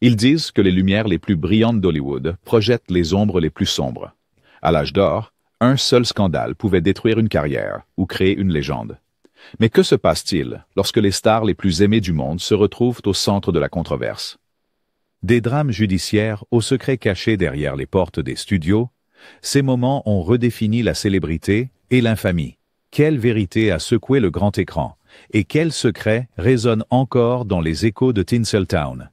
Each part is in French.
Ils disent que les lumières les plus brillantes d'Hollywood projettent les ombres les plus sombres. À l'âge d'or, un seul scandale pouvait détruire une carrière ou créer une légende. Mais que se passe-t-il lorsque les stars les plus aimées du monde se retrouvent au centre de la controverse? Des drames judiciaires aux secrets cachés derrière les portes des studios, ces moments ont redéfini la célébrité et l'infamie. Quelle vérité a secoué le grand écran et quels secrets résonnent encore dans les échos de Tinseltown?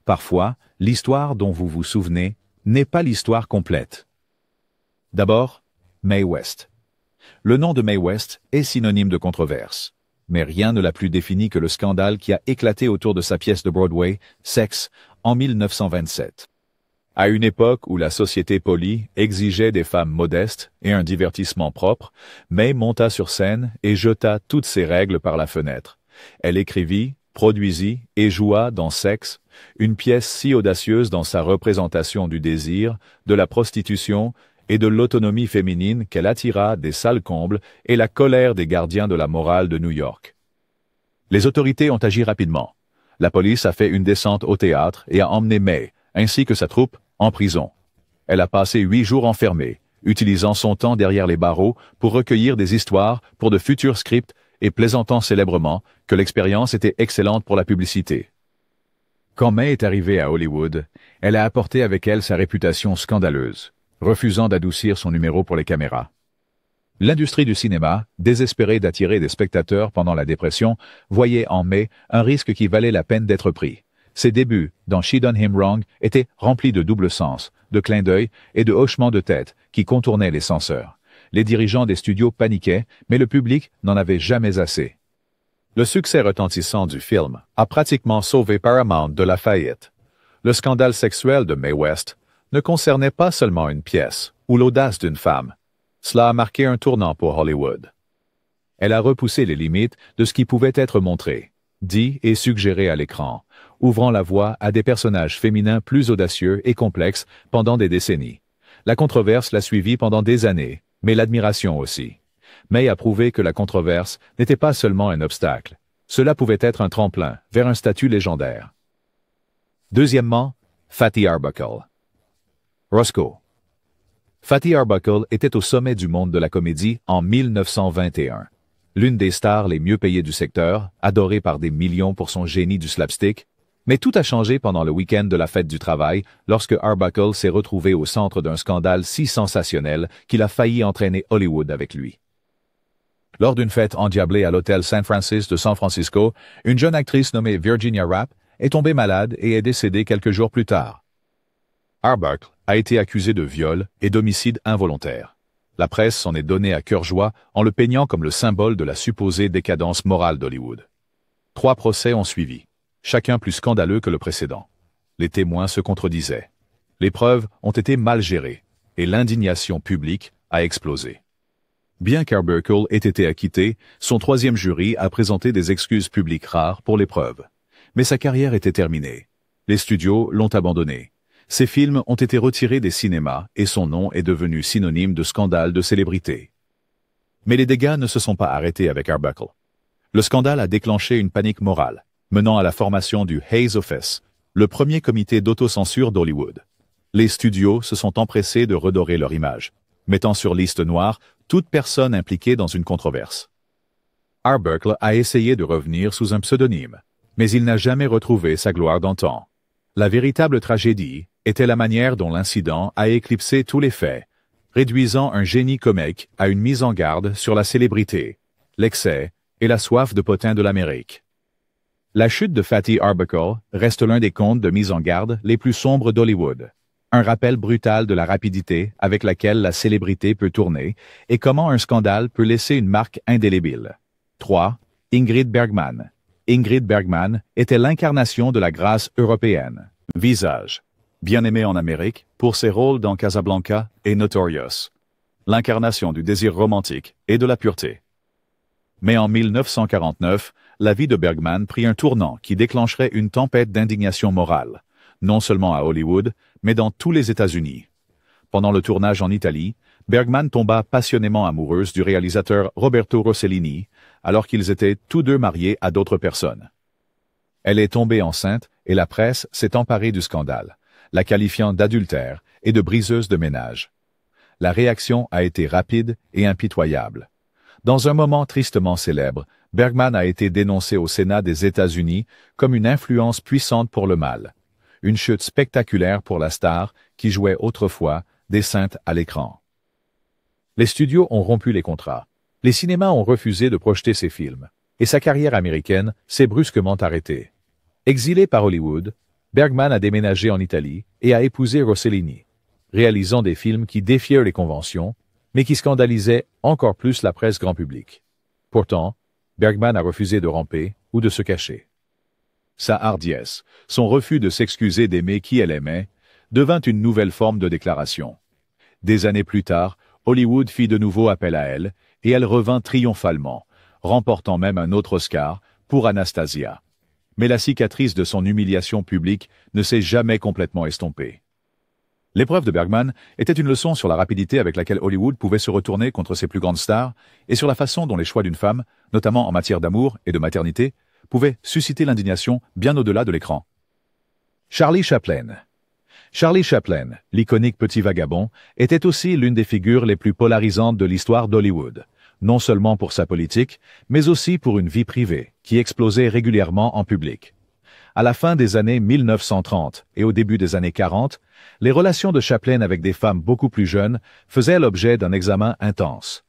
Parfois, l'histoire dont vous vous souvenez n'est pas l'histoire complète. D'abord, Mae West. Le nom de Mae West est synonyme de controverse. Mais rien ne l'a plus défini que le scandale qui a éclaté autour de sa pièce de Broadway, Sex, en 1927. À une époque où la société polie exigeait des femmes modestes et un divertissement propre, Mae monta sur scène et jeta toutes ses règles par la fenêtre. Elle écrivit, produisit et joua dans Sex, une pièce si audacieuse dans sa représentation du désir, de la prostitution et de l'autonomie féminine qu'elle attira des sales combles et la colère des gardiens de la morale de New York. Les autorités ont agi rapidement. La police a fait une descente au théâtre et a emmené Mae, ainsi que sa troupe, en prison. Elle a passé 8 jours enfermée, utilisant son temps derrière les barreaux pour recueillir des histoires pour de futurs scripts et plaisantant célèbrement que l'expérience était excellente pour la publicité. Quand Mae est arrivée à Hollywood, elle a apporté avec elle sa réputation scandaleuse, refusant d'adoucir son numéro pour les caméras. L'industrie du cinéma, désespérée d'attirer des spectateurs pendant la dépression, voyait en Mae un risque qui valait la peine d'être pris. Ses débuts dans She Done Him Wrong étaient remplis de double sens, de clins d'œil et de hochements de tête qui contournaient les censeurs. Les dirigeants des studios paniquaient, mais le public n'en avait jamais assez. Le succès retentissant du film a pratiquement sauvé Paramount de la faillite. Le scandale sexuel de Mae West ne concernait pas seulement une pièce ou l'audace d'une femme. Cela a marqué un tournant pour Hollywood. Elle a repoussé les limites de ce qui pouvait être montré, dit et suggéré à l'écran, ouvrant la voie à des personnages féminins plus audacieux et complexes pendant des décennies. La controverse l'a suivie pendant des années, mais l'admiration aussi. Mae a prouvé que la controverse n'était pas seulement un obstacle. Cela pouvait être un tremplin vers un statut légendaire. Deuxièmement, Fatty Arbuckle. Roscoe. Fatty Arbuckle était au sommet du monde de la comédie en 1921. L'une des stars les mieux payées du secteur, adorée par des millions pour son génie du slapstick, mais tout a changé pendant le week-end de la fête du travail lorsque Arbuckle s'est retrouvé au centre d'un scandale si sensationnel qu'il a failli entraîner Hollywood avec lui. Lors d'une fête endiablée à l'hôtel San Francis de San Francisco, une jeune actrice nommée Virginia Rapp est tombée malade et est décédée quelques jours plus tard. Arbuckle a été accusé de viol et d'homicide involontaire. La presse s'en est donnée à cœur joie en le peignant comme le symbole de la supposée décadence morale d'Hollywood. 3 procès ont suivi, chacun plus scandaleux que le précédent. Les témoins se contredisaient. Les preuves ont été mal gérées et l'indignation publique a explosé. Bien qu'Arbuckle ait été acquitté, son 3e jury a présenté des excuses publiques rares pour les preuves. Mais sa carrière était terminée. Les studios l'ont abandonné. Ses films ont été retirés des cinémas et son nom est devenu synonyme de scandale de célébrité. Mais les dégâts ne se sont pas arrêtés avec Arbuckle. Le scandale a déclenché une panique morale, menant à la formation du Hays Office, le premier comité d'autocensure d'Hollywood. Les studios se sont empressés de redorer leur image, mettant sur liste noire toute personne impliquée dans une controverse. Arbuckle a essayé de revenir sous un pseudonyme, mais il n'a jamais retrouvé sa gloire d'antan. La véritable tragédie était la manière dont l'incident a éclipsé tous les faits, réduisant un génie comique à une mise en garde sur la célébrité, l'excès et la soif de potin de l'Amérique. La chute de Fatty Arbuckle reste l'un des contes de mise en garde les plus sombres d'Hollywood. Un rappel brutal de la rapidité avec laquelle la célébrité peut tourner et comment un scandale peut laisser une marque indélébile. 3. Ingrid Bergman. Ingrid Bergman était l'incarnation de la grâce européenne. Visage. Bien aimée en Amérique pour ses rôles dans Casablanca et Notorious. L'incarnation du désir romantique et de la pureté. Mais en 1949, la vie de Bergman prit un tournant qui déclencherait une tempête d'indignation morale, non seulement à Hollywood, mais dans tous les États-Unis. Pendant le tournage en Italie, Bergman tomba passionnément amoureuse du réalisateur Roberto Rossellini, alors qu'ils étaient tous deux mariés à d'autres personnes. Elle est tombée enceinte et la presse s'est emparée du scandale, la qualifiant d'adultère et de briseuse de ménage. La réaction a été rapide et impitoyable. Dans un moment tristement célèbre, Bergman a été dénoncé au Sénat des États-Unis comme une influence puissante pour le mal. Une chute spectaculaire pour la star qui jouait autrefois des saintes à l'écran. Les studios ont rompu les contrats. Les cinémas ont refusé de projeter ses films. Et sa carrière américaine s'est brusquement arrêtée. Exilé par Hollywood, Bergman a déménagé en Italie et a épousé Rossellini, réalisant des films qui défiaient les conventions, mais qui scandalisaient encore plus la presse grand public. Pourtant, Bergman a refusé de ramper ou de se cacher. Sa hardiesse, son refus de s'excuser d'aimer qui elle aimait, devint une nouvelle forme de déclaration. Des années plus tard, Hollywood fit de nouveau appel à elle, et elle revint triomphalement, remportant même un autre Oscar pour Anastasia. Mais la cicatrice de son humiliation publique ne s'est jamais complètement estompée. L'épreuve de Bergman était une leçon sur la rapidité avec laquelle Hollywood pouvait se retourner contre ses plus grandes stars et sur la façon dont les choix d'une femme, notamment en matière d'amour et de maternité, pouvaient susciter l'indignation bien au-delà de l'écran. Charlie Chaplin. Charlie Chaplin, l'iconique petit vagabond, était aussi l'une des figures les plus polarisantes de l'histoire d'Hollywood, non seulement pour sa politique, mais aussi pour une vie privée, qui explosait régulièrement en public. À la fin des années 1930 et au début des années 40, les relations de Chaplin avec des femmes beaucoup plus jeunes faisaient l'objet d'un examen intense.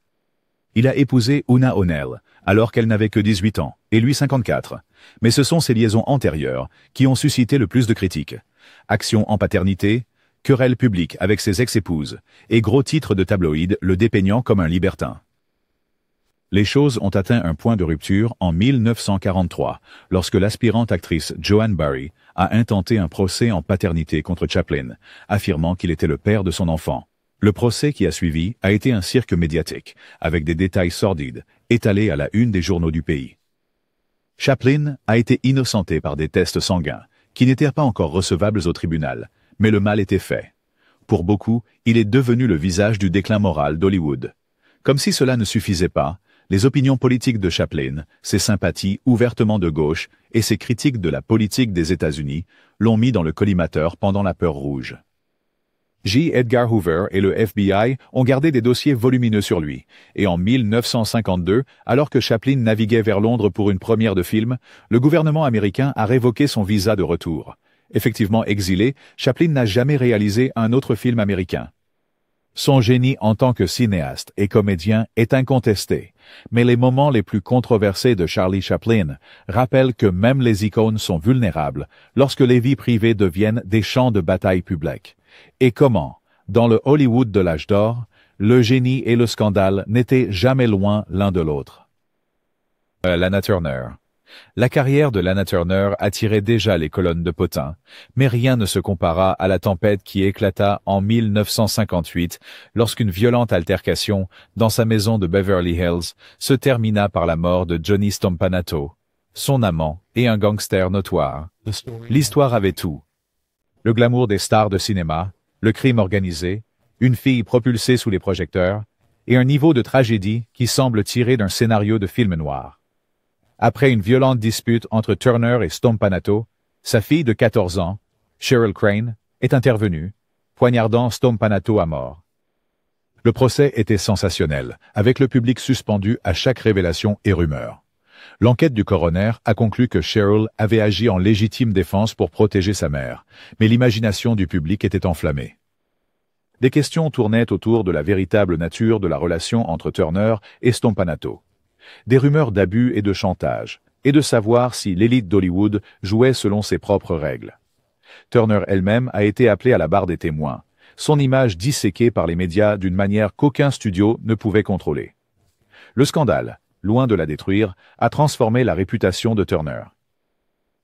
Il a épousé Una O'Neill, alors qu'elle n'avait que 18 ans, et lui 54, mais ce sont ces liaisons antérieures qui ont suscité le plus de critiques. Action en paternité, querelle publique avec ses ex-épouses, et gros titres de tabloïds le dépeignant comme un libertin. Les choses ont atteint un point de rupture en 1943, lorsque l'aspirante actrice Joan Barry a intenté un procès en paternité contre Chaplin, affirmant qu'il était le père de son enfant. Le procès qui a suivi a été un cirque médiatique, avec des détails sordides, étalés à la une des journaux du pays. Chaplin a été innocenté par des tests sanguins, qui n'étaient pas encore recevables au tribunal, mais le mal était fait. Pour beaucoup, il est devenu le visage du déclin moral d'Hollywood. Comme si cela ne suffisait pas, les opinions politiques de Chaplin, ses sympathies ouvertement de gauche et ses critiques de la politique des États-Unis l'ont mis dans le collimateur pendant la peur rouge. J. Edgar Hoover et le FBI ont gardé des dossiers volumineux sur lui, et en 1952, alors que Chaplin naviguait vers Londres pour une première de film, le gouvernement américain a révoqué son visa de retour. Effectivement exilé, Chaplin n'a jamais réalisé un autre film américain. Son génie en tant que cinéaste et comédien est incontesté, mais les moments les plus controversés de Charlie Chaplin rappellent que même les icônes sont vulnérables lorsque les vies privées deviennent des champs de bataille publics. Et comment, dans le Hollywood de l'âge d'or, le génie et le scandale n'étaient jamais loin l'un de l'autre. Lana Turner. La carrière de Lana Turner attirait déjà les colonnes de potins, mais rien ne se compara à la tempête qui éclata en 1958 lorsqu'une violente altercation dans sa maison de Beverly Hills se termina par la mort de Johnny Stompanato, son amant et un gangster notoire. L'histoire avait tout. Le glamour des stars de cinéma, le crime organisé, une fille propulsée sous les projecteurs, et un niveau de tragédie qui semble tiré d'un scénario de film noir. Après une violente dispute entre Turner et Stompanato, sa fille de 14 ans, Cheryl Crane, est intervenue, poignardant Stompanato à mort. Le procès était sensationnel, avec le public suspendu à chaque révélation et rumeur. L'enquête du coroner a conclu que Cheryl avait agi en légitime défense pour protéger sa mère, mais l'imagination du public était enflammée. Des questions tournaient autour de la véritable nature de la relation entre Turner et Stompanato. Des rumeurs d'abus et de chantage, et de savoir si l'élite d'Hollywood jouait selon ses propres règles. Turner elle-même a été appelée à la barre des témoins, son image disséquée par les médias d'une manière qu'aucun studio ne pouvait contrôler. Le scandale, loin de la détruire, a transformé la réputation de Turner.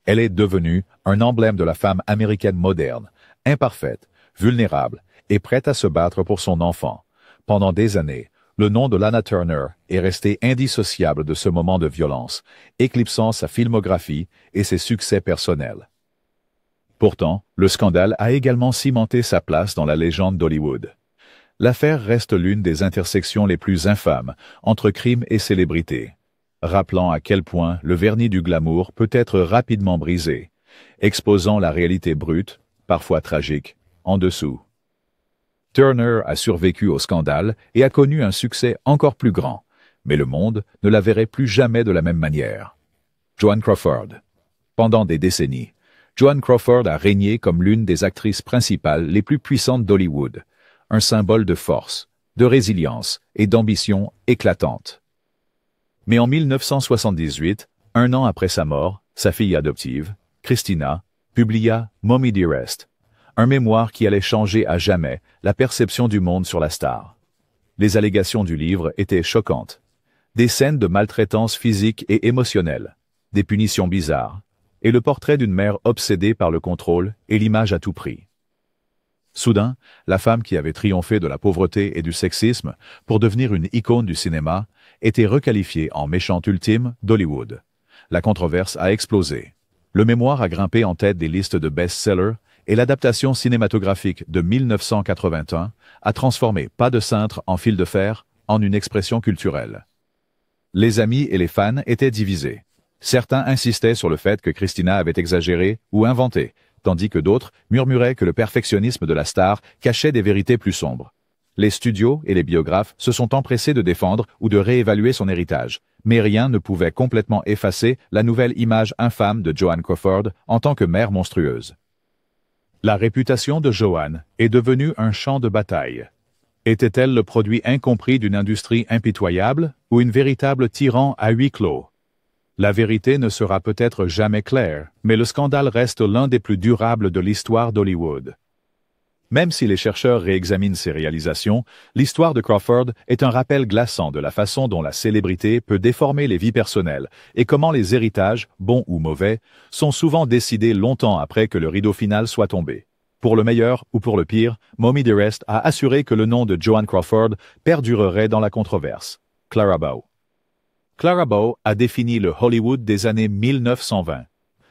Elle est devenue un emblème de la femme américaine moderne, imparfaite, vulnérable et prête à se battre pour son enfant. Pendant des années, le nom de Lana Turner est resté indissociable de ce moment de violence, éclipsant sa filmographie et ses succès personnels. Pourtant, le scandale a également cimenté sa place dans la légende d'Hollywood. L'affaire reste l'une des intersections les plus infâmes entre crime et célébrité. rappelant à quel point le vernis du glamour peut être rapidement brisé, exposant la réalité brute, parfois tragique, en dessous. Turner a survécu au scandale et a connu un succès encore plus grand, mais le monde ne la verrait plus jamais de la même manière. Joan Crawford. Pendant des décennies, Joan Crawford a régné comme l'une des actrices principales les plus puissantes d'Hollywood, un symbole de force, de résilience et d'ambition éclatante. Mais en 1978, un an après sa mort, sa fille adoptive, Christina, publia Mommy Dearest, un mémoire qui allait changer à jamais la perception du monde sur la star. Les allégations du livre étaient choquantes. Des scènes de maltraitance physique et émotionnelle, des punitions bizarres, et le portrait d'une mère obsédée par le contrôle et l'image à tout prix. Soudain, la femme qui avait triomphé de la pauvreté et du sexisme pour devenir une icône du cinéma était requalifiée en méchante ultime d'Hollywood. La controverse a explosé. Le mémoire a grimpé en tête des listes de best-sellers et l'adaptation cinématographique de 1981 a transformé Pas de cintre en fil de fer en une expression culturelle. Les amis et les fans étaient divisés. Certains insistaient sur le fait que Christina avait exagéré ou inventé, tandis que d'autres murmuraient que le perfectionnisme de la star cachait des vérités plus sombres. Les studios et les biographes se sont empressés de défendre ou de réévaluer son héritage, mais rien ne pouvait complètement effacer la nouvelle image infâme de Joan Crawford en tant que mère monstrueuse. La réputation de Joan est devenue un champ de bataille. Était-elle le produit incompris d'une industrie impitoyable ou une véritable tyran à huis clos? La vérité ne sera peut-être jamais claire, mais le scandale reste l'un des plus durables de l'histoire d'Hollywood. Même si les chercheurs réexaminent ses réalisations, l'histoire de Crawford est un rappel glaçant de la façon dont la célébrité peut déformer les vies personnelles et comment les héritages, bons ou mauvais, sont souvent décidés longtemps après que le rideau final soit tombé. Pour le meilleur ou pour le pire, Mommy Dearest a assuré que le nom de Joan Crawford perdurerait dans la controverse. Clara Bow. Clara Bow a défini le Hollywood des années 1920.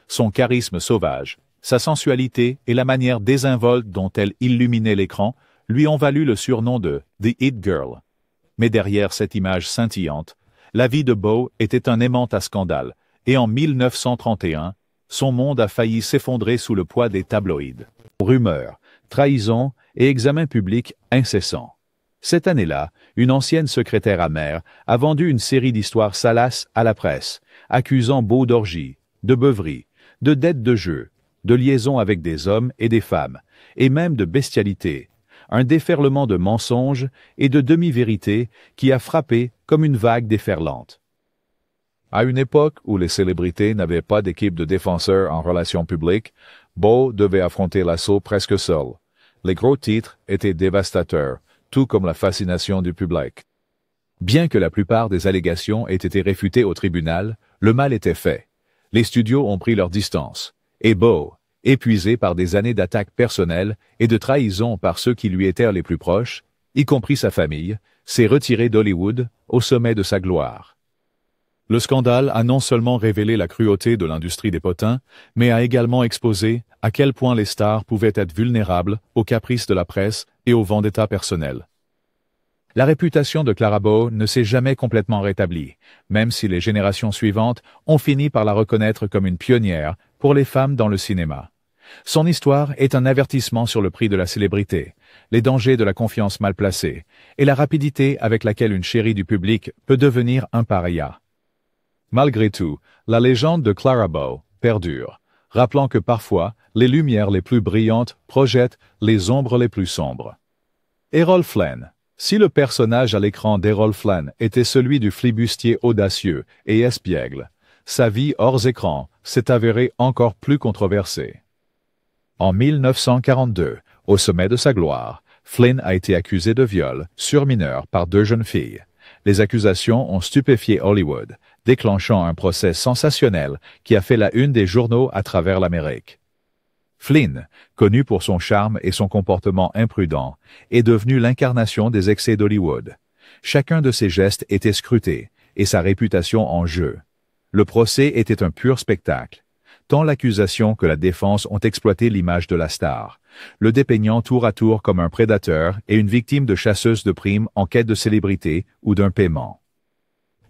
Son charisme sauvage, sa sensualité et la manière désinvolte dont elle illuminait l'écran lui ont valu le surnom de « The It Girl ». Mais derrière cette image scintillante, la vie de Bow était un aimant à scandale, et en 1931, son monde a failli s'effondrer sous le poids des tabloïds. Rumeurs, trahisons et examens publics incessants. Cette année-là, une ancienne secrétaire amère a vendu une série d'histoires salaces à la presse, accusant Bow d'orgie, de beuverie, de dettes de jeu, de liaisons avec des hommes et des femmes, et même de bestialité, un déferlement de mensonges et de demi-vérités qui a frappé comme une vague déferlante. À une époque où les célébrités n'avaient pas d'équipe de défenseurs en relations publiques, Bow devait affronter l'assaut presque seul. Les gros titres étaient dévastateurs, tout comme la fascination du public. Bien que la plupart des allégations aient été réfutées au tribunal, le mal était fait. Les studios ont pris leur distance, et Bow, épuisé par des années d'attaques personnelles et de trahison par ceux qui lui étaient les plus proches, y compris sa famille, s'est retiré d'Hollywood au sommet de sa gloire. Le scandale a non seulement révélé la cruauté de l'industrie des potins, mais a également exposé à quel point les stars pouvaient être vulnérables aux caprices de la presse et aux vendettas personnels. La réputation de Clara Bow ne s'est jamais complètement rétablie, même si les générations suivantes ont fini par la reconnaître comme une pionnière pour les femmes dans le cinéma. Son histoire est un avertissement sur le prix de la célébrité, les dangers de la confiance mal placée, et la rapidité avec laquelle une chérie du public peut devenir un paria. Malgré tout, la légende de Clara Bow perdure, rappelant que parfois, les lumières les plus brillantes projettent les ombres les plus sombres. Errol Flynn. Si le personnage à l'écran d'Errol Flynn était celui du flibustier audacieux et espiègle, sa vie hors écran s'est avérée encore plus controversée. En 1942, au sommet de sa gloire, Flynn a été accusé de viol sur mineur par 2 jeunes filles. Les accusations ont stupéfié Hollywood, déclenchant un procès sensationnel qui a fait la une des journaux à travers l'Amérique. Flynn, connu pour son charme et son comportement imprudent, est devenu l'incarnation des excès d'Hollywood. Chacun de ses gestes était scruté, et sa réputation en jeu. Le procès était un pur spectacle. Tant l'accusation que la défense ont exploité l'image de la star, le dépeignant tour à tour comme un prédateur et une victime de chasseuse de primes en quête de célébrité ou d'un paiement.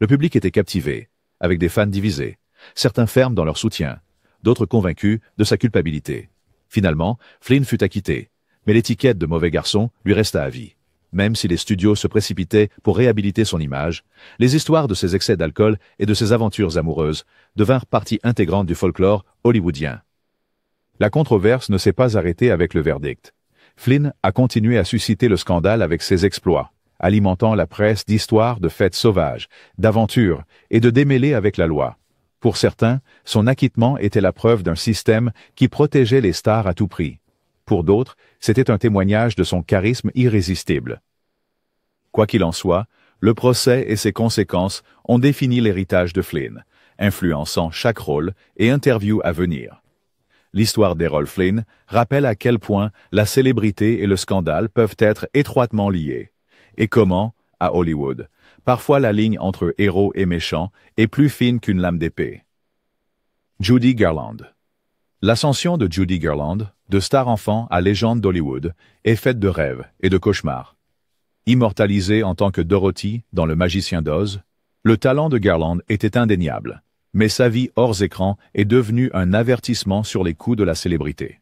Le public était captivé, avec des fans divisés. Certains fermes dans leur soutien, d'autres convaincus de sa culpabilité. Finalement, Flynn fut acquitté, mais l'étiquette de mauvais garçon lui resta à vie. Même si les studios se précipitaient pour réhabiliter son image, les histoires de ses excès d'alcool et de ses aventures amoureuses devinrent partie intégrante du folklore hollywoodien. La controverse ne s'est pas arrêtée avec le verdict. Flynn a continué à susciter le scandale avec ses exploits, alimentant la presse d'histoires de fêtes sauvages, d'aventures et de démêlés avec la loi. Pour certains, son acquittement était la preuve d'un système qui protégeait les stars à tout prix. Pour d'autres, c'était un témoignage de son charisme irrésistible. Quoi qu'il en soit, le procès et ses conséquences ont défini l'héritage de Flynn, influençant chaque rôle et interview à venir. L'histoire d'Errol Flynn rappelle à quel point la célébrité et le scandale peuvent être étroitement liés, et comment, à Hollywood, parfois la ligne entre héros et méchants est plus fine qu'une lame d'épée. Judy Garland. L'ascension de Judy Garland, de star enfant à légende d'Hollywood, est faite de rêves et de cauchemars. Immortalisée en tant que Dorothy dans Le Magicien d'Oz, le talent de Garland était indéniable, mais sa vie hors écran est devenue un avertissement sur les coups de la célébrité.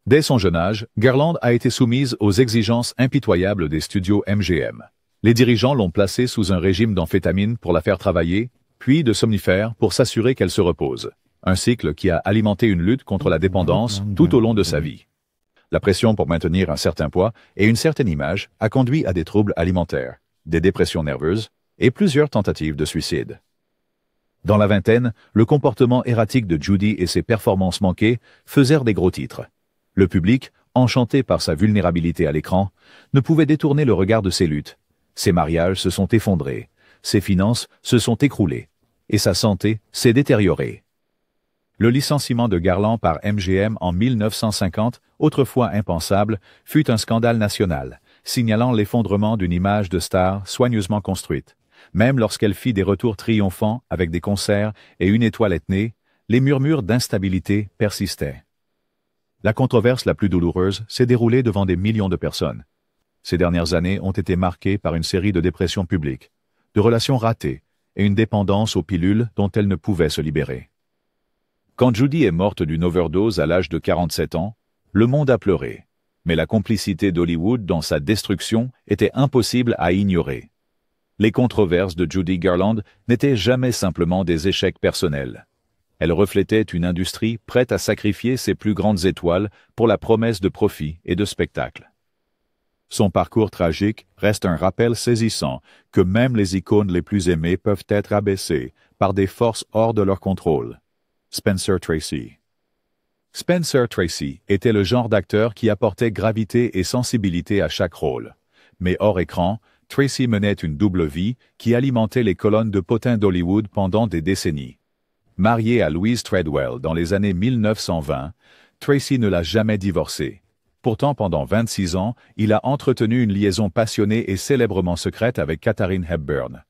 Dès son jeune âge, Garland a été soumise aux exigences impitoyables des studios MGM. Les dirigeants l'ont placée sous un régime d'amphétamines pour la faire travailler, puis de somnifères pour s'assurer qu'elle se repose. Un cycle qui a alimenté une lutte contre la dépendance tout au long de sa vie. La pression pour maintenir un certain poids et une certaine image a conduit à des troubles alimentaires, des dépressions nerveuses et plusieurs tentatives de suicide. Dans la vingtaine, le comportement erratique de Judy et ses performances manquées faisèrent des gros titres. Le public, enchanté par sa vulnérabilité à l'écran, ne pouvait détourner le regard de ses luttes. Ses mariages se sont effondrés, ses finances se sont écroulées, et sa santé s'est détériorée. Le licenciement de Garland par MGM en 1950, autrefois impensable, fut un scandale national, signalant l'effondrement d'une image de star soigneusement construite. Même lorsqu'elle fit des retours triomphants avec des concerts et une étoile étonnée, les murmures d'instabilité persistaient. La controverse la plus douloureuse s'est déroulée devant des millions de personnes. Ces dernières années ont été marquées par une série de dépressions publiques, de relations ratées et une dépendance aux pilules dont elle ne pouvait se libérer. Quand Judy est morte d'une overdose à l'âge de 47 ans, le monde a pleuré. Mais la complicité d'Hollywood dans sa destruction était impossible à ignorer. Les controverses de Judy Garland n'étaient jamais simplement des échecs personnels. Elles reflétaient une industrie prête à sacrifier ses plus grandes étoiles pour la promesse de profit et de spectacle. Son parcours tragique reste un rappel saisissant que même les icônes les plus aimées peuvent être abaissées par des forces hors de leur contrôle. Spencer Tracy. Spencer Tracy était le genre d'acteur qui apportait gravité et sensibilité à chaque rôle. Mais hors écran, Tracy menait une double vie qui alimentait les colonnes de potins d'Hollywood pendant des décennies. Marié à Louise Treadwell dans les années 1920, Tracy ne l'a jamais divorcée. Pourtant, pendant 26 ans, il a entretenu une liaison passionnée et célèbrement secrète avec Katharine Hepburn.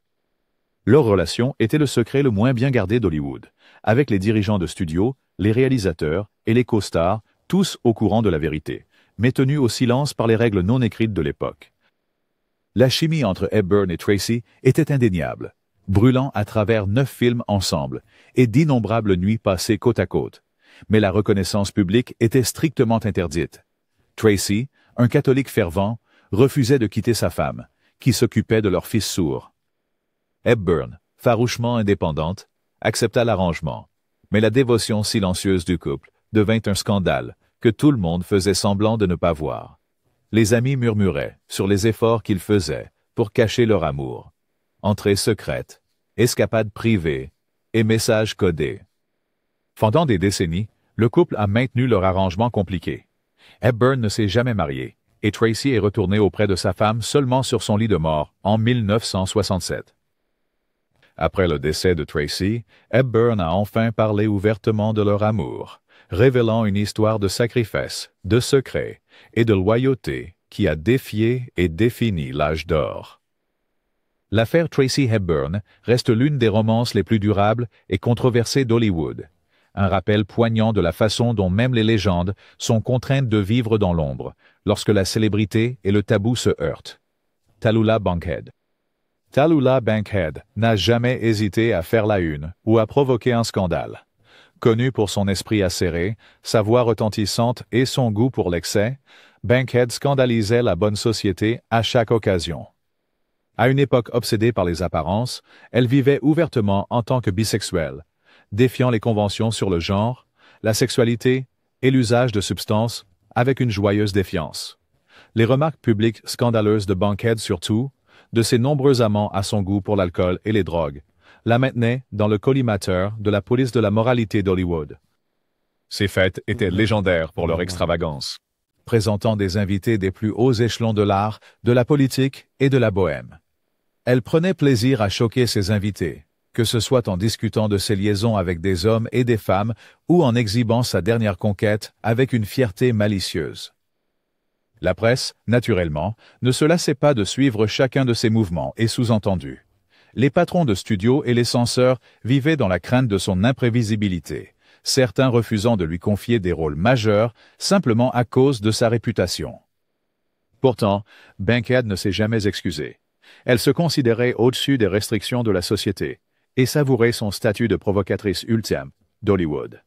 Leur relation était le secret le moins bien gardé d'Hollywood, avec les dirigeants de studio, les réalisateurs et les co-stars, tous au courant de la vérité, mais tenus au silence par les règles non écrites de l'époque. La chimie entre Hepburn et Tracy était indéniable, brûlant à travers 9 films ensemble et d'innombrables nuits passées côte à côte. Mais la reconnaissance publique était strictement interdite. Tracy, un catholique fervent, refusait de quitter sa femme, qui s'occupait de leur fils sourd. Hepburn, farouchement indépendante, accepta l'arrangement, mais la dévotion silencieuse du couple devint un scandale que tout le monde faisait semblant de ne pas voir. Les amis murmuraient sur les efforts qu'ils faisaient pour cacher leur amour. Entrées secrètes, escapades privées et messages codés. Pendant des décennies, le couple a maintenu leur arrangement compliqué. Hepburn ne s'est jamais marié, et Tracy est retournée auprès de sa femme seulement sur son lit de mort en 1967. Après le décès de Tracy, Hepburn a enfin parlé ouvertement de leur amour, révélant une histoire de sacrifice, de secret et de loyauté qui a défié et défini l'âge d'or. L'affaire Tracy Hepburn reste l'une des romances les plus durables et controversées d'Hollywood, un rappel poignant de la façon dont même les légendes sont contraintes de vivre dans l'ombre, lorsque la célébrité et le tabou se heurtent. Tallulah Bankhead. Tallulah Bankhead n'a jamais hésité à faire la une ou à provoquer un scandale. Connu pour son esprit acéré, sa voix retentissante et son goût pour l'excès, Bankhead scandalisait la bonne société à chaque occasion. À une époque obsédée par les apparences, elle vivait ouvertement en tant que bisexuelle, défiant les conventions sur le genre, la sexualité et l'usage de substances avec une joyeuse défiance. Les remarques publiques scandaleuses de Bankhead surtout, de ses nombreux amants à son goût pour l'alcool et les drogues, la maintenaient dans le collimateur de la police de la moralité d'Hollywood. Ces fêtes étaient légendaires pour leur extravagance, présentant des invités des plus hauts échelons de l'art, de la politique et de la bohème. Elle prenait plaisir à choquer ses invités, que ce soit en discutant de ses liaisons avec des hommes et des femmes ou en exhibant sa dernière conquête avec une fierté malicieuse. La presse, naturellement, ne se lassait pas de suivre chacun de ses mouvements et sous-entendu. Les patrons de studio et les censeurs vivaient dans la crainte de son imprévisibilité, certains refusant de lui confier des rôles majeurs simplement à cause de sa réputation. Pourtant, Bankhead ne s'est jamais excusée. Elle se considérait au-dessus des restrictions de la société et savourait son statut de provocatrice ultime d'Hollywood.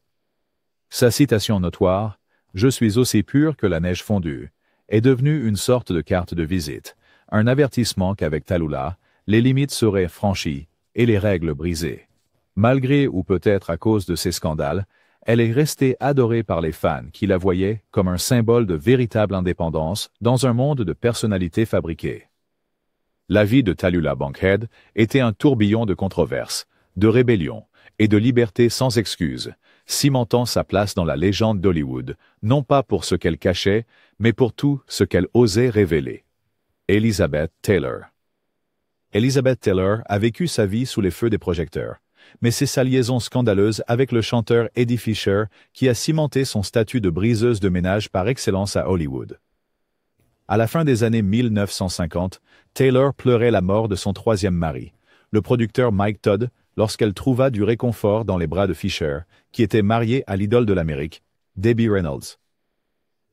Sa citation notoire « Je suis aussi pure que la neige fondue » est devenue une sorte de carte de visite, un avertissement qu'avec Tallulah, les limites seraient franchies et les règles brisées. Malgré ou peut-être à cause de ces scandales, elle est restée adorée par les fans qui la voyaient comme un symbole de véritable indépendance dans un monde de personnalités fabriquées. La vie de Tallulah Bankhead était un tourbillon de controverses, de rébellions et de libertés sans excuses, cimentant sa place dans la légende d'Hollywood, non pas pour ce qu'elle cachait, mais pour tout ce qu'elle osait révéler. Elizabeth Taylor. Elizabeth Taylor a vécu sa vie sous les feux des projecteurs, mais c'est sa liaison scandaleuse avec le chanteur Eddie Fisher qui a cimenté son statut de briseuse de ménage par excellence à Hollywood. À la fin des années 1950, Taylor pleurait la mort de son troisième mari, le producteur Mike Todd, lorsqu'elle trouva du réconfort dans les bras de Fisher, qui était marié à l'idole de l'Amérique, Debbie Reynolds.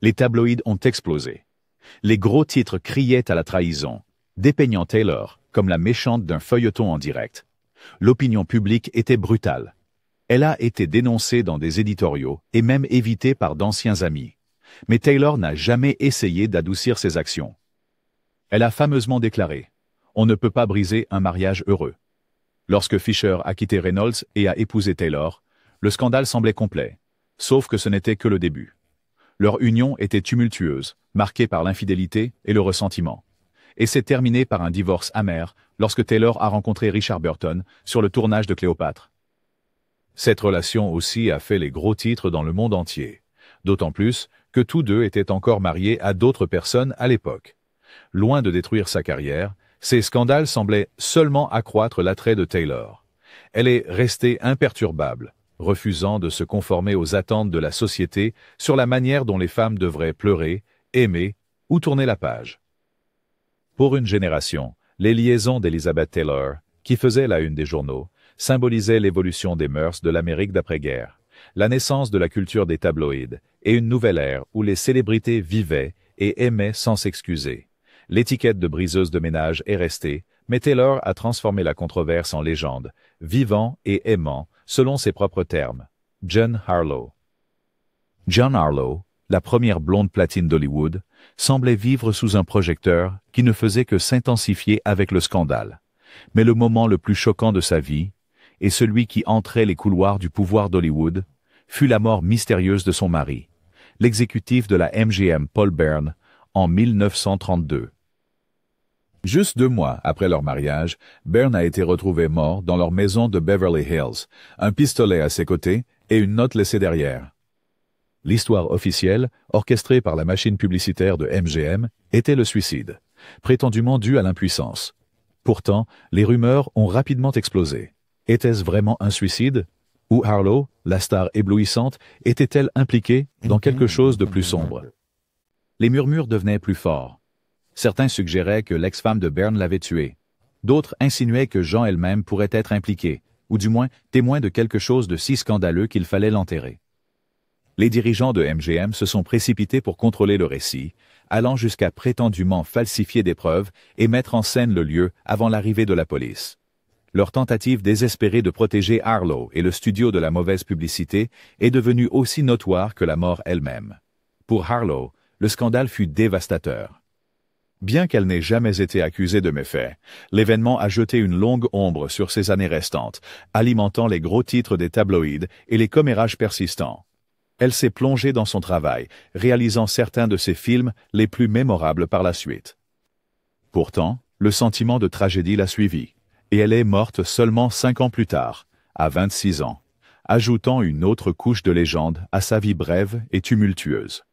Les tabloïds ont explosé. Les gros titres criaient à la trahison, dépeignant Taylor comme la méchante d'un feuilleton en direct. L'opinion publique était brutale. Elle a été dénoncée dans des éditoriaux et même évitée par d'anciens amis. Mais Taylor n'a jamais essayé d'adoucir ses actions. Elle a fameusement déclaré « On ne peut pas briser un mariage heureux ». Lorsque Fisher a quitté Reynolds et a épousé Taylor, le scandale semblait complet, sauf que ce n'était que le début. Leur union était tumultueuse, marquée par l'infidélité et le ressentiment. Et s'est terminée par un divorce amer lorsque Taylor a rencontré Richard Burton sur le tournage de Cléopâtre. Cette relation aussi a fait les gros titres dans le monde entier, d'autant plus que tous deux étaient encore mariés à d'autres personnes à l'époque. Loin de détruire sa carrière, ces scandales semblaient seulement accroître l'attrait de Taylor. Elle est restée imperturbable, refusant de se conformer aux attentes de la société sur la manière dont les femmes devraient pleurer, aimer ou tourner la page. Pour une génération, les liaisons d'Elizabeth Taylor, qui faisaient la une des journaux, symbolisaient l'évolution des mœurs de l'Amérique d'après-guerre, la naissance de la culture des tabloïds et une nouvelle ère où les célébrités vivaient et aimaient sans s'excuser. L'étiquette de briseuse de ménage est restée, mais Taylor a transformé la controverse en légende, vivant et aimant, selon ses propres termes. Jean Harlow. Jean Harlow, la première blonde platine d'Hollywood, semblait vivre sous un projecteur qui ne faisait que s'intensifier avec le scandale. Mais le moment le plus choquant de sa vie, et celui qui entrait les couloirs du pouvoir d'Hollywood, fut la mort mystérieuse de son mari, l'exécutif de la MGM Paul Bern, en 1932. Juste 2 mois après leur mariage, Bern a été retrouvé mort dans leur maison de Beverly Hills, un pistolet à ses côtés et une note laissée derrière. L'histoire officielle, orchestrée par la machine publicitaire de MGM, était le suicide, prétendument dû à l'impuissance. Pourtant, les rumeurs ont rapidement explosé. Était-ce vraiment un suicide? Ou Harlow, la star éblouissante, était-elle impliquée dans quelque chose de plus sombre? Les murmures devenaient plus forts. Certains suggéraient que l'ex-femme de Bern l'avait tuée. D'autres insinuaient que Jean elle-même pourrait être impliquée, ou du moins témoin de quelque chose de si scandaleux qu'il fallait l'enterrer. Les dirigeants de MGM se sont précipités pour contrôler le récit, allant jusqu'à prétendument falsifier des preuves et mettre en scène le lieu avant l'arrivée de la police. Leur tentative désespérée de protéger Harlow et le studio de la mauvaise publicité est devenue aussi notoire que la mort elle-même. Pour Harlow, le scandale fut dévastateur. Bien qu'elle n'ait jamais été accusée de méfaits, l'événement a jeté une longue ombre sur ses années restantes, alimentant les gros titres des tabloïds et les commérages persistants. Elle s'est plongée dans son travail, réalisant certains de ses films les plus mémorables par la suite. Pourtant, le sentiment de tragédie l'a suivie, et elle est morte seulement 5 ans plus tard, à 26 ans, ajoutant une autre couche de légende à sa vie brève et tumultueuse.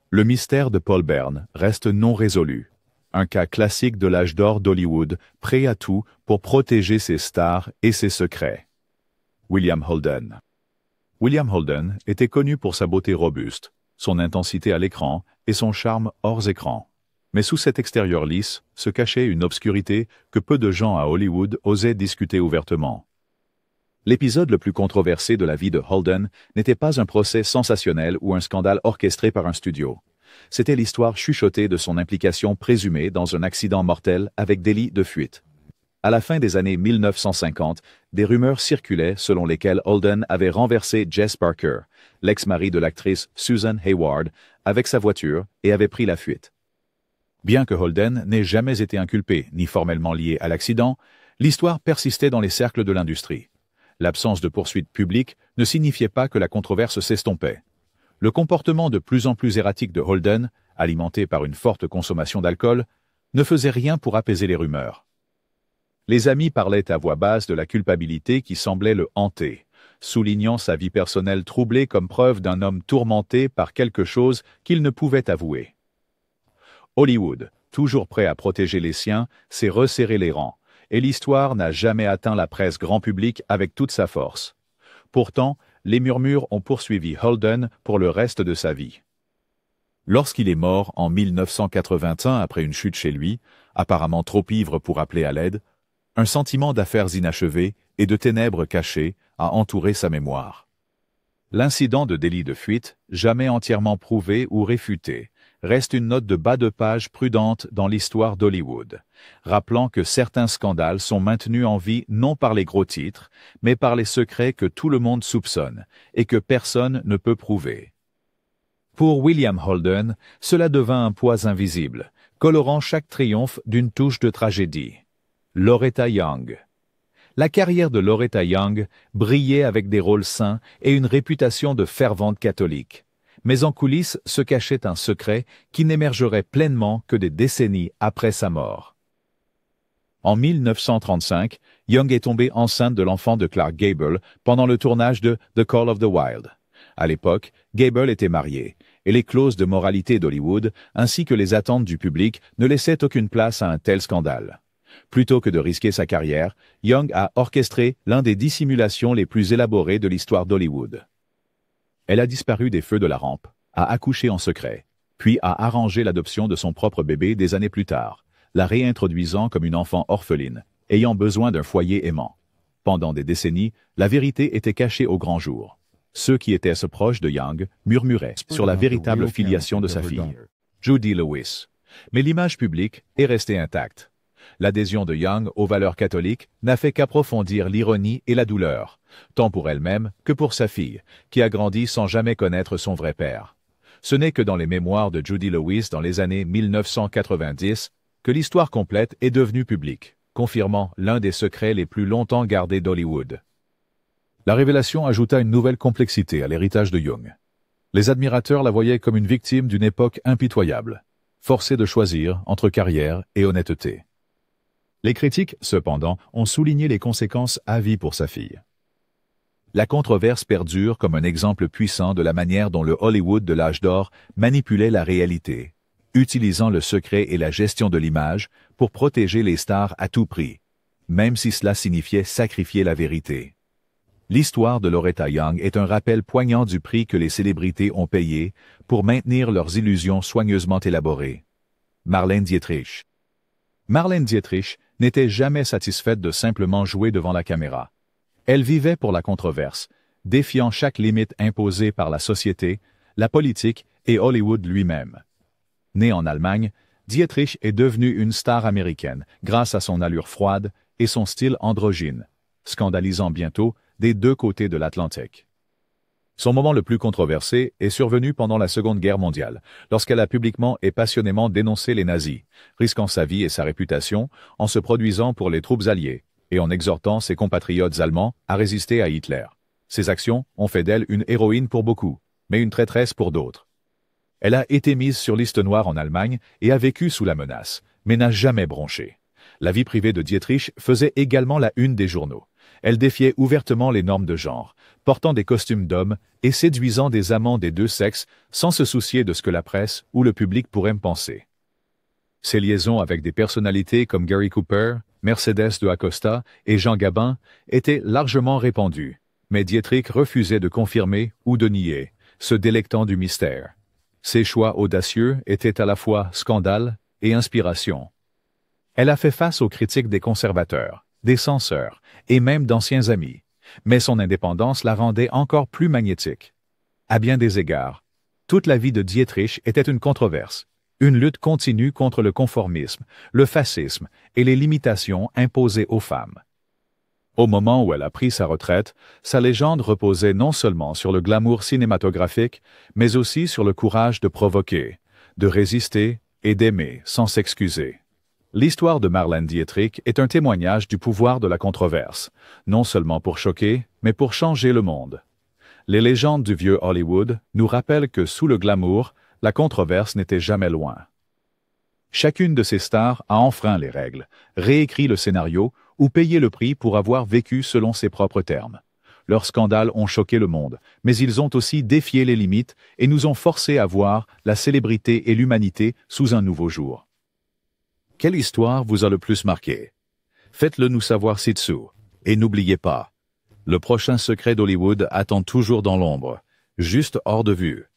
Le mystère de Paul Bern reste non résolu, un cas classique de l'âge d'or d'Hollywood, prêt à tout pour protéger ses stars et ses secrets. William Holden. William Holden était connu pour sa beauté robuste, son intensité à l'écran et son charme hors écran. Mais sous cet extérieur lisse se cachait une obscurité que peu de gens à Hollywood osaient discuter ouvertement. L'épisode le plus controversé de la vie de Holden n'était pas un procès sensationnel ou un scandale orchestré par un studio. C'était l'histoire chuchotée de son implication présumée dans un accident mortel avec délit de fuite. À la fin des années 1950, des rumeurs circulaient selon lesquelles Holden avait renversé Jess Parker, l'ex-mari de l'actrice Susan Hayward, avec sa voiture et avait pris la fuite. Bien que Holden n'ait jamais été inculpé ni formellement lié à l'accident, l'histoire persistait dans les cercles de l'industrie. L'absence de poursuite publique ne signifiait pas que la controverse s'estompait. Le comportement de plus en plus erratique de Holden, alimenté par une forte consommation d'alcool, ne faisait rien pour apaiser les rumeurs. Les amis parlaient à voix basse de la culpabilité qui semblait le hanter, soulignant sa vie personnelle troublée comme preuve d'un homme tourmenté par quelque chose qu'il ne pouvait avouer. Hollywood, toujours prêt à protéger les siens, s'est resserré les rangs, et l'histoire n'a jamais atteint la presse grand public avec toute sa force. Pourtant, les murmures ont poursuivi Holden pour le reste de sa vie. Lorsqu'il est mort en 1981 après une chute chez lui, apparemment trop ivre pour appeler à l'aide, un sentiment d'affaires inachevées et de ténèbres cachées a entouré sa mémoire. L'incident de délit de fuite, jamais entièrement prouvé ou réfuté, reste une note de bas de page prudente dans l'histoire d'Hollywood, rappelant que certains scandales sont maintenus en vie non par les gros titres, mais par les secrets que tout le monde soupçonne et que personne ne peut prouver. Pour William Holden, cela devint un poids invisible, colorant chaque triomphe d'une touche de tragédie. Loretta Young. La carrière de Loretta Young brillait avec des rôles sains et une réputation de fervente catholique. Mais en coulisses se cachait un secret qui n'émergerait pleinement que des décennies après sa mort. En 1935, Young est tombée enceinte de l'enfant de Clark Gable pendant le tournage de The Call of the Wild. À l'époque, Gable était marié, et les clauses de moralité d'Hollywood, ainsi que les attentes du public, ne laissaient aucune place à un tel scandale. Plutôt que de risquer sa carrière, Young a orchestré l'un des dissimulations les plus élaborées de l'histoire d'Hollywood. Elle a disparu des feux de la rampe, a accouché en secret, puis a arrangé l'adoption de son propre bébé des années plus tard, la réintroduisant comme une enfant orpheline, ayant besoin d'un foyer aimant. Pendant des décennies, la vérité était cachée au grand jour. Ceux qui étaient assez proches de Young murmuraient sur la véritable filiation de sa fille, Judy Lewis. Mais l'image publique est restée intacte. L'adhésion de Young aux valeurs catholiques n'a fait qu'approfondir l'ironie et la douleur, tant pour elle-même que pour sa fille, qui a grandi sans jamais connaître son vrai père. Ce n'est que dans les mémoires de Judy Lewis dans les années 1990 que l'histoire complète est devenue publique, confirmant l'un des secrets les plus longtemps gardés d'Hollywood. La révélation ajouta une nouvelle complexité à l'héritage de Young. Les admirateurs la voyaient comme une victime d'une époque impitoyable, forcée de choisir entre carrière et honnêteté. Les critiques, cependant, ont souligné les conséquences à vie pour sa fille. La controverse perdure comme un exemple puissant de la manière dont le Hollywood de l'âge d'or manipulait la réalité, utilisant le secret et la gestion de l'image pour protéger les stars à tout prix, même si cela signifiait sacrifier la vérité. L'histoire de Loretta Young est un rappel poignant du prix que les célébrités ont payé pour maintenir leurs illusions soigneusement élaborées. Marlène Dietrich. Marlène Dietrich n'était jamais satisfaite de simplement jouer devant la caméra. Elle vivait pour la controverse, défiant chaque limite imposée par la société, la politique et Hollywood lui-même. Né en Allemagne, Dietrich est devenu une star américaine grâce à son allure froide et son style androgyne, scandalisant bientôt des deux côtés de l'Atlantique. Son moment le plus controversé est survenu pendant la Seconde Guerre mondiale, lorsqu'elle a publiquement et passionnément dénoncé les nazis, risquant sa vie et sa réputation en se produisant pour les troupes alliées et en exhortant ses compatriotes allemands à résister à Hitler. Ses actions ont fait d'elle une héroïne pour beaucoup, mais une traîtresse pour d'autres. Elle a été mise sur liste noire en Allemagne et a vécu sous la menace, mais n'a jamais bronché. La vie privée de Dietrich faisait également la une des journaux. Elle défiait ouvertement les normes de genre, portant des costumes d'hommes et séduisant des amants des deux sexes sans se soucier de ce que la presse ou le public pourraient me penser. Ses liaisons avec des personnalités comme Gary Cooper, Mercedes de Acosta et Jean Gabin étaient largement répandues, mais Dietrich refusait de confirmer ou de nier, se délectant du mystère. Ses choix audacieux étaient à la fois scandale et inspiration. Elle a fait face aux critiques des conservateurs, des censeurs et même d'anciens amis, mais son indépendance la rendait encore plus magnétique. À bien des égards, toute la vie de Dietrich était une controverse, une lutte continue contre le conformisme, le fascisme et les limitations imposées aux femmes. Au moment où elle a pris sa retraite, sa légende reposait non seulement sur le glamour cinématographique, mais aussi sur le courage de provoquer, de résister et d'aimer sans s'excuser. L'histoire de Marlène Dietrich est un témoignage du pouvoir de la controverse, non seulement pour choquer, mais pour changer le monde. Les légendes du vieux Hollywood nous rappellent que sous le glamour, la controverse n'était jamais loin. Chacune de ces stars a enfreint les règles, réécrit le scénario ou payé le prix pour avoir vécu selon ses propres termes. Leurs scandales ont choqué le monde, mais ils ont aussi défié les limites et nous ont forcés à voir la célébrité et l'humanité sous un nouveau jour. Quelle histoire vous a le plus marqué? Faites-le nous savoir ci-dessous. Et n'oubliez pas, le prochain secret d'Hollywood attend toujours dans l'ombre, juste hors de vue.